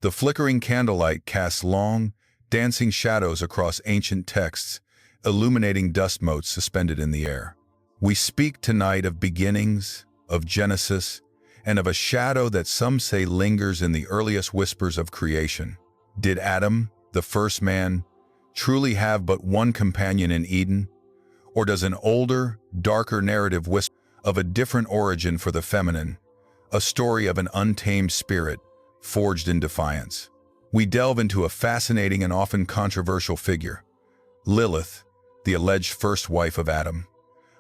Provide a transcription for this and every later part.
The flickering candlelight casts long, dancing shadows across ancient texts, illuminating dust motes suspended in the air. We speak tonight of beginnings, of Genesis, and of a shadow that some say lingers in the earliest whispers of creation. Did Adam, the first man, truly have but one companion in Eden? Or does an older, darker narrative whisper of a different origin for the feminine, a story of an untamed spirit, forged in defiance? We delve into a fascinating and often controversial figure, Lilith, the alleged first wife of Adam,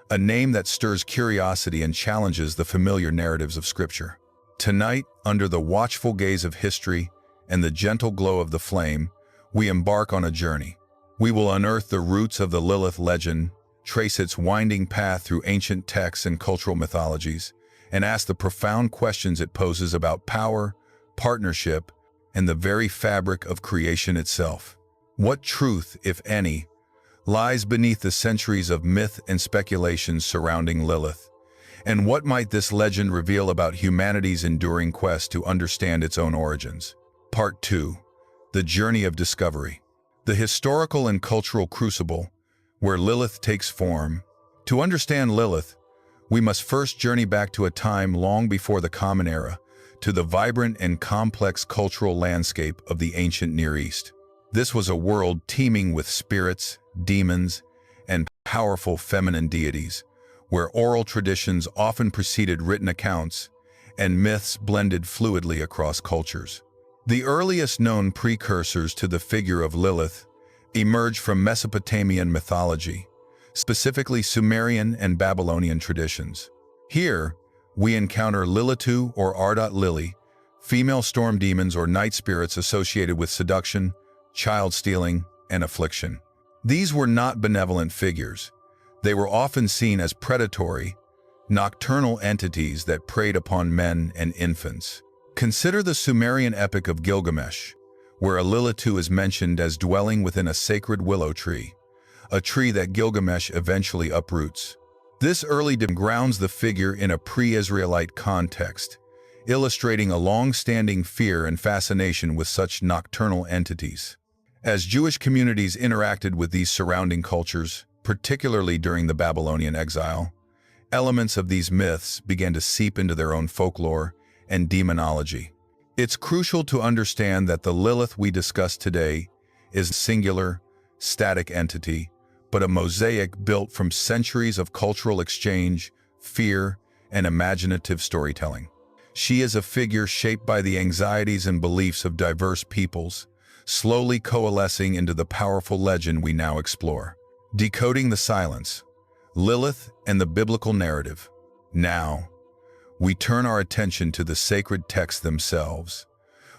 a name that stirs curiosity and challenges the familiar narratives of Scripture. Tonight, under the watchful gaze of history and the gentle glow of the flame, we embark on a journey. We will unearth the roots of the Lilith legend, trace its winding path through ancient texts and cultural mythologies, and ask the profound questions it poses about power, partnership, and the very fabric of creation itself. What truth, if any, lies beneath the centuries of myth and speculation surrounding Lilith? And what might this legend reveal about humanity's enduring quest to understand its own origins? Part 2. The Journey of Discovery. The historical and cultural crucible where Lilith takes form. To understand Lilith, we must first journey back to a time long before the Common Era, to the vibrant and complex cultural landscape of the ancient Near East. This was a world teeming with spirits, demons, and powerful feminine deities, where oral traditions often preceded written accounts and myths blended fluidly across cultures. The earliest known precursors to the figure of Lilith emerged from Mesopotamian mythology, specifically Sumerian and Babylonian traditions. Here, we encounter Lilitu or Ardot Lili, female storm demons or night spirits associated with seduction, child stealing, and affliction. These were not benevolent figures. They were often seen as predatory, nocturnal entities that preyed upon men and infants. Consider the Sumerian epic of Gilgamesh, where a Lilitu is mentioned as dwelling within a sacred willow tree, a tree that Gilgamesh eventually uproots. This early grounds the figure in a pre-Israelite context, illustrating a long-standing fear and fascination with such nocturnal entities. As Jewish communities interacted with these surrounding cultures, particularly during the Babylonian exile, elements of these myths began to seep into their own folklore and demonology. It's crucial to understand that the Lilith we discuss today is a singular, static entity, but a mosaic built from centuries of cultural exchange, fear, and imaginative storytelling. She is a figure shaped by the anxieties and beliefs of diverse peoples, slowly coalescing into the powerful legend we now explore. Decoding the silence, Lilith and the biblical narrative. Now, we turn our attention to the sacred texts themselves.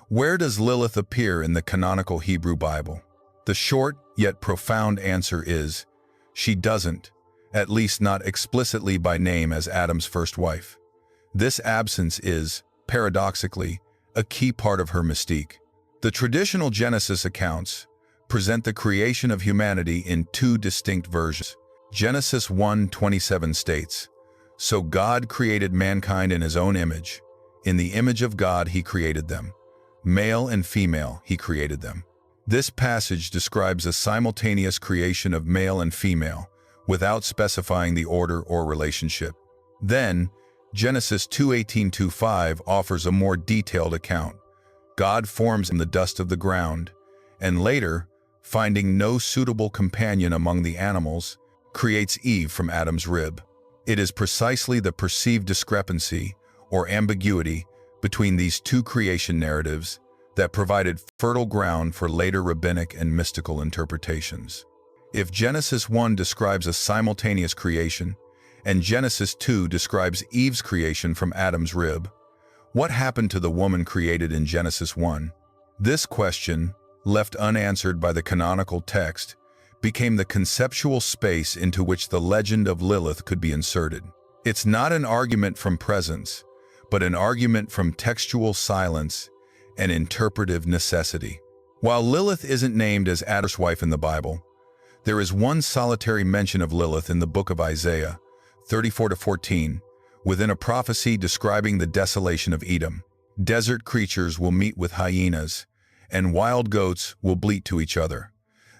Where does Lilith appear in the canonical Hebrew Bible? The short yet profound answer is, she doesn't, at least not explicitly by name as Adam's first wife. This absence is, paradoxically, a key part of her mystique. The traditional Genesis accounts present the creation of humanity in two distinct versions. Genesis 1:27 states, "So God created mankind in his own image. In the image of God he created them. Male and female he created them." This passage describes a simultaneous creation of male and female, without specifying the order or relationship. Then, Genesis 2:18-5 offers a more detailed account. God forms in the dust of the ground, and later, finding no suitable companion among the animals, creates Eve from Adam's rib. It is precisely the perceived discrepancy, or ambiguity, between these two creation narratives that provided fertile ground for later rabbinic and mystical interpretations. If Genesis 1 describes a simultaneous creation, and Genesis 2 describes Eve's creation from Adam's rib, what happened to the woman created in Genesis 1? This question, left unanswered by the canonical text, became the conceptual space into which the legend of Lilith could be inserted. It's not an argument from presence, but an argument from textual silence and interpretive necessity. While Lilith isn't named as Adam's wife in the Bible, there is one solitary mention of Lilith in the book of Isaiah, 34-14, within a prophecy describing the desolation of Edom. Desert creatures will meet with hyenas, and wild goats will bleat to each other.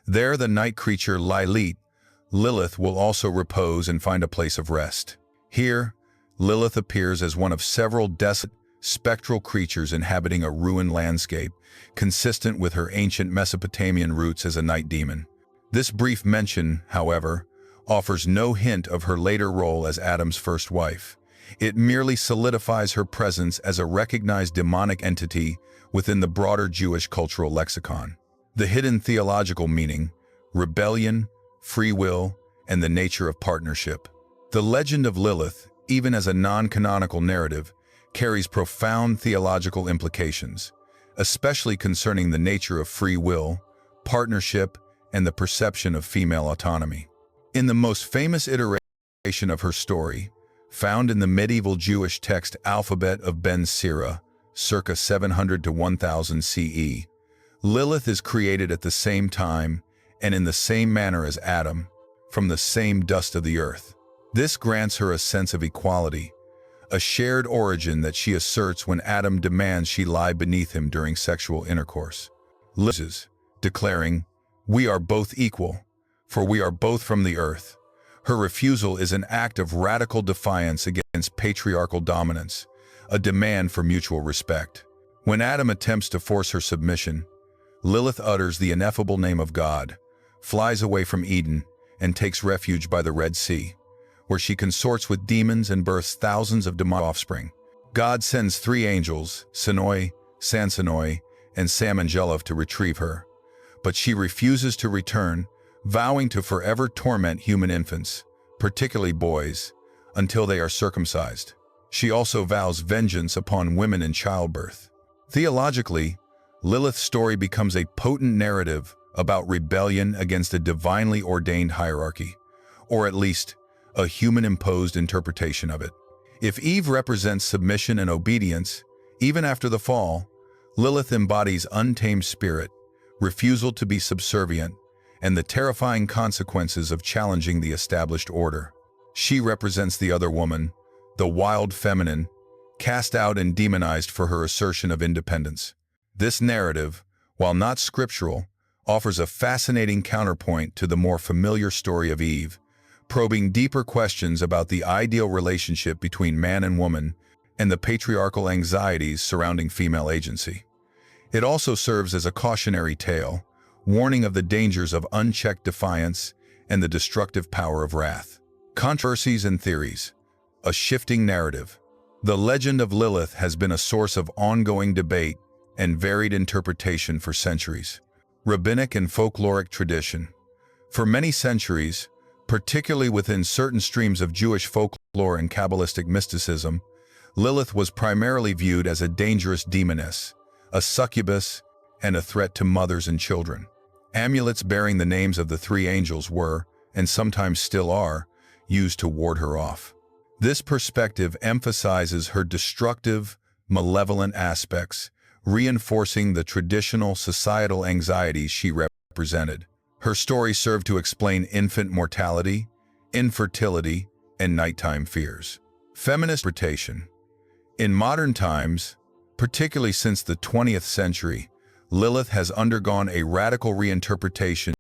There the night creature Lilith will also repose and find a place of rest. Here, Lilith appears as one of several desolate, spectral creatures inhabiting a ruined landscape, consistent with her ancient Mesopotamian roots as a night demon. This brief mention, however, offers no hint of her later role as Adam's first wife. It merely solidifies her presence as a recognized demonic entity within the broader Jewish cultural lexicon. The hidden theological meaning, rebellion, free will, and the nature of partnership. The legend of Lilith, even as a non-canonical narrative, carries profound theological implications, especially concerning the nature of free will, partnership, and the perception of female autonomy. In the most famous iteration of her story, found in the medieval Jewish text Alphabet of Ben Sira, circa 700 to 1000 CE, Lilith is created at the same time and in the same manner as Adam, from the same dust of the earth. This grants her a sense of equality, a shared origin that she asserts when Adam demands she lie beneath him during sexual intercourse. Lilith, declaring, "We are both equal, for we are both from the earth." Her refusal is an act of radical defiance against patriarchal dominance, a demand for mutual respect. When Adam attempts to force her submission, Lilith utters the ineffable name of God, flies away from Eden, and takes refuge by the Red Sea, where she consorts with demons and births thousands of demonic offspring. God sends 3 angels, Sinoi, Sansonoi, and Samangelov, to retrieve her, but she refuses to return, vowing to forever torment human infants, particularly boys, until they are circumcised. She also vows vengeance upon women in childbirth. Theologically, Lilith's story becomes a potent narrative about rebellion against a divinely ordained hierarchy, or at least a human-imposed interpretation of it. If Eve represents submission and obedience, even after the fall, Lilith embodies untamed spirit, refusal to be subservient, and the terrifying consequences of challenging the established order. She represents the other woman, the wild feminine, cast out and demonized for her assertion of independence. This narrative, while not scriptural, offers a fascinating counterpoint to the more familiar story of Eve, probing deeper questions about the ideal relationship between man and woman and the patriarchal anxieties surrounding female agency. It also serves as a cautionary tale, warning of the dangers of unchecked defiance and the destructive power of wrath. Controversies and theories. A shifting narrative. The legend of Lilith has been a source of ongoing debate and varied interpretation for centuries. Rabbinic and folkloric tradition. For many centuries, particularly within certain streams of Jewish folklore and Kabbalistic mysticism, Lilith was primarily viewed as a dangerous demoness, a succubus, and a threat to mothers and children. Amulets bearing the names of the 3 angels were, and sometimes still are, used to ward her off. This perspective emphasizes her destructive, malevolent aspects, reinforcing the traditional societal anxieties she represented. Her story served to explain infant mortality, infertility, and nighttime fears. Feminist interpretation. In modern times, particularly since the 20th century, Lilith has undergone a radical reinterpretation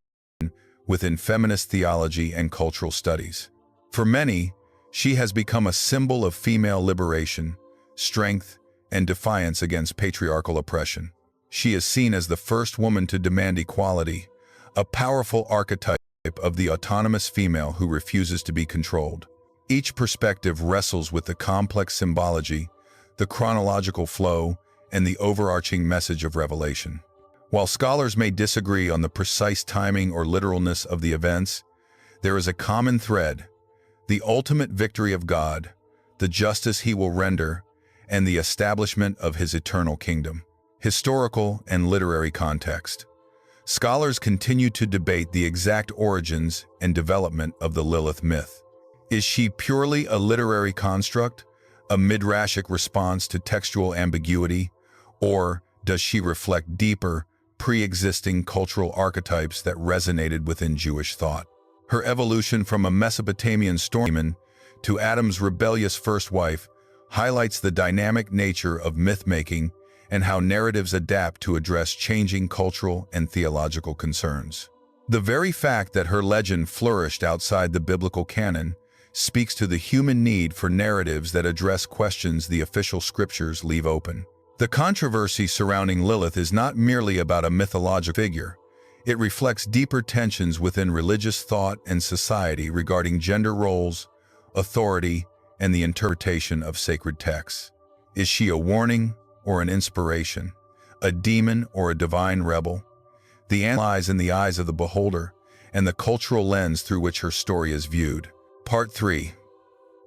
within feminist theology and cultural studies. For many, she has become a symbol of female liberation, strength, and defiance against patriarchal oppression. She is seen as the first woman to demand equality, a powerful archetype of the autonomous female who refuses to be controlled. Each perspective wrestles with the complex symbology, the chronological flow, and the overarching message of Revelation. While scholars may disagree on the precise timing or literalness of the events, there is a common thread: the ultimate victory of God, the justice he will render, and the establishment of his eternal kingdom. Historical and literary context. Scholars continue to debate the exact origins and development of the Lilith myth. Is she purely a literary construct, a midrashic response to textual ambiguity, or does she reflect deeper, pre-existing cultural archetypes that resonated within Jewish thought? Her evolution from a Mesopotamian storm demon to Adam's rebellious first wife highlights the dynamic nature of myth-making and how narratives adapt to address changing cultural and theological concerns. The very fact that her legend flourished outside the biblical canon speaks to the human need for narratives that address questions the official scriptures leave open. The controversy surrounding Lilith is not merely about a mythological figure. It reflects deeper tensions within religious thought and society regarding gender roles, authority, and the interpretation of sacred texts. Is she a warning or an inspiration, a demon or a divine rebel? The answer lies in the eyes of the beholder and the cultural lens through which her story is viewed. Part 3.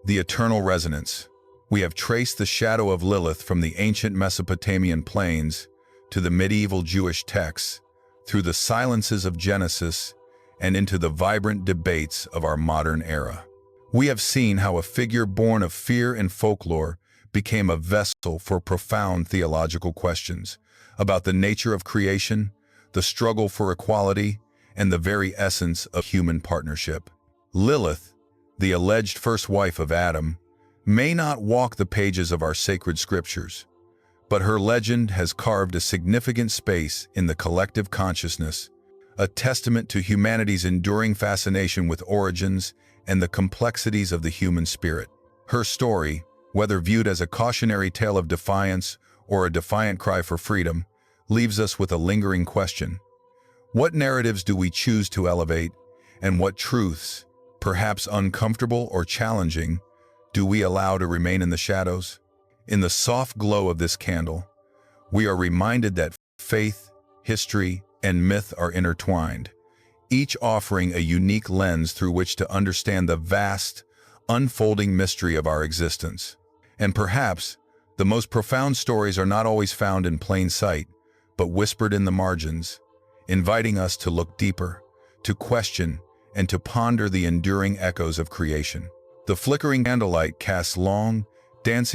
The Eternal Resonance. We have traced the shadow of Lilith from the ancient Mesopotamian plains to the medieval Jewish texts, through the silences of Genesis and into the vibrant debates of our modern era. We have seen how a figure born of fear and folklore became a vessel for profound theological questions about the nature of creation, the struggle for equality, and the very essence of human partnership. Lilith, the alleged first wife of Adam, may not walk the pages of our sacred scriptures, but her legend has carved a significant space in the collective consciousness, a testament to humanity's enduring fascination with origins and the complexities of the human spirit. Her story, whether viewed as a cautionary tale of defiance or a defiant cry for freedom, leaves us with a lingering question. What narratives do we choose to elevate, and what truths, perhaps uncomfortable or challenging, do we allow to remain in the shadows? In the soft glow of this candle, we are reminded that faith, history, and myth are intertwined, each offering a unique lens through which to understand the vast, unfolding mystery of our existence. And perhaps, the most profound stories are not always found in plain sight, but whispered in the margins, inviting us to look deeper, to question, and to ponder the enduring echoes of creation. The flickering candlelight casts long, dancing